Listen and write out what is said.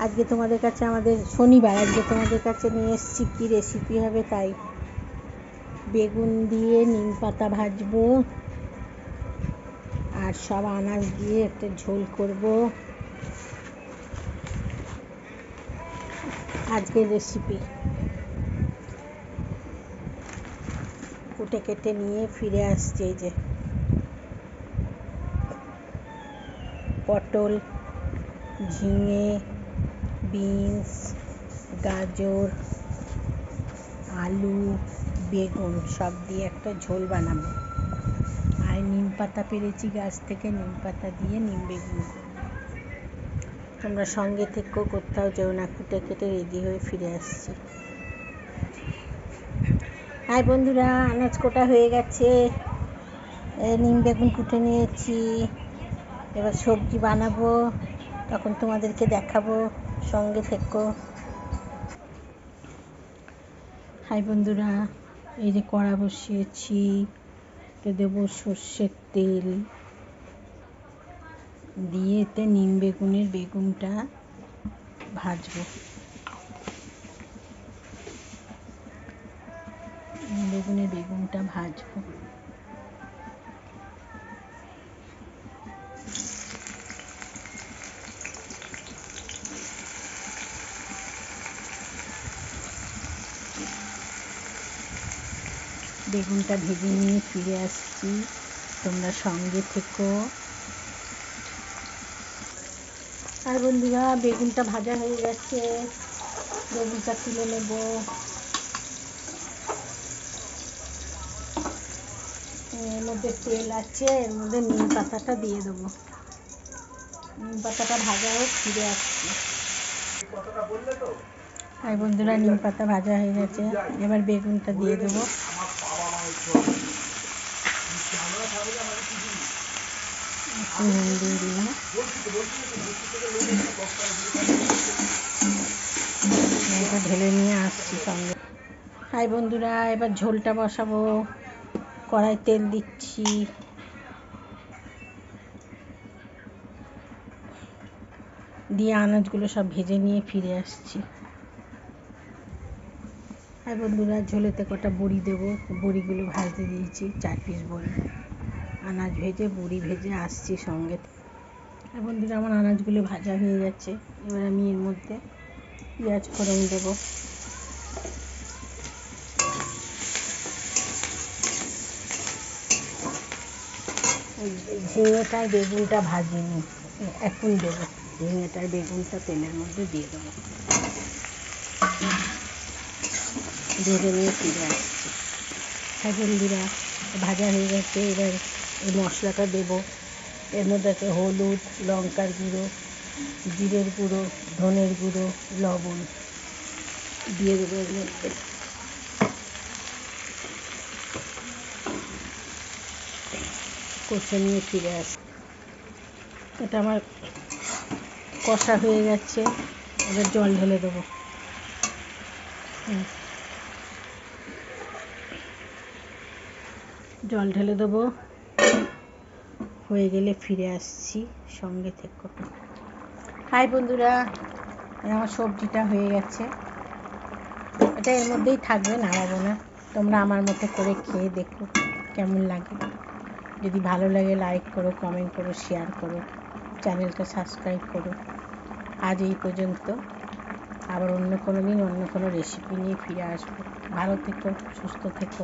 আজকে তোমাদের কাছে আমাদের শনিবার, আজকে তোমাদের কাছে নিয়ে এসেছি কী রেসিপি হবে তাই। বেগুন দিয়ে নিম পাতা ভাজবো আর সব আনাজ দিয়ে একটা ঝোল করব। আজকের রেসিপি কুটে কেটে নিয়ে ফিরে আসছে। এই যে পটল, ঝিঙে, বিনস, গাজর, আলু, বেগুন সব দিয়ে একটা ঝোল বানাবো। আর নিম পাতা পেরেছি গাছ থেকে, নিম পাতা দিয়ে নিম বেগুন করবো। তোমরা সঙ্গে থেকেও কোথাও যেও না, কুটে কেটে রেডি হয়ে ফিরে আসছি। হাই বন্ধুরা, আনাজ কোটা হয়ে গেছে, নিম বেগুন কুটে নিয়েছি, এবার সবজি বানাবো, তখন তোমাদেরকে দেখাবো, সঙ্গে থেকো। হাই বন্ধুরা, এই যে কড়া বসিয়েছি, দেবো সর্ষের তেল দিয়ে, এতে নিম বেগুনটা ভাজবো। বেগুনটা ভাজবো। বেগুনটা ভেজে নিয়ে ফিরে আসছি, তোমরা সঙ্গে থেকো। আর বন্ধুরা, বেগুনটা ভাজা হয়ে গেছে, বেগুনটা তুলে নেব। এর মধ্যে তেল আছে, এর মধ্যে নিম পাতাটা দিয়ে দেবো। নিম পাতাটা ভাজা হোক, ফিরে আসছি। আর বন্ধুরা, নিম পাতা ভাজা হয়ে গেছে, এবার বেগুনটা দিয়ে দেবো। নুন দিয়ে দিলাম, এটা ঢেলে নিয়ে আসছি সঙ্গে। হাই বন্ধুরা, এবার ঝোলটা বসাবো। কড়াই তেল দিচ্ছি, দিয়ে আনাজগুলো সব ভেজে নিয়ে ফিরে আসছি। হাই বন্ধুরা, ঝোলেতে কটা বড়ি দেবো, বড়িগুলো ভাজতে দিয়েছি, 4 পিস বড়ি। আনাজ ভেজে বড়ি ভেজে আসছি সঙ্গে। আর বন্ধুরা, আমার আনাজগুলো ভাজা হয়ে গেছে, এবার আমি এর মধ্যে পেঁয়াজ ফোড়ন দেবো। ঝিঙেটার বেগুনটা ভাজিনি, এখন দেবো। ঝিঙেটার বেগুনটা তেলের মধ্যে দিয়ে দেবো, ভেজে নিয়ে ফিরে আসছি। হ্যাঁ বন্ধুরা, ভাজা হয়ে গেছে, এবার এই মশলাটা দেবো। এর মধ্যে আছে হলুদ, লঙ্কার গুঁড়ো, জিরের গুঁড়ো, ধনের গুঁড়ো, লবণ দিয়ে দেবো এর মধ্যে। কষে নিয়ে ফিরে আসি। এটা আমার কষা হয়ে গেছে, এবার জল ঢেলে দেবো। জল ঢেলে দেবো, হয়ে গেলে ফিরে আসছি, সঙ্গে থেকো। হাই বন্ধুরা, আমার সবজিটা হয়ে গেছে, এটা এর মধ্যেই থাকবে, নাড়াবো না। তোমরা আমার মতো করে খেয়ে দেখো কেমন লাগে। যদি ভালো লাগে লাইক করো, কমেন্ট করো, শেয়ার করো, চ্যানেলটা সাবস্ক্রাইব করো। আজ এই পর্যন্ত, আবার অন্য কোনো দিন অন্য কোনো রেসিপি নিয়ে ফিরে আসবো। ভালো থেকো, সুস্থ থেকো।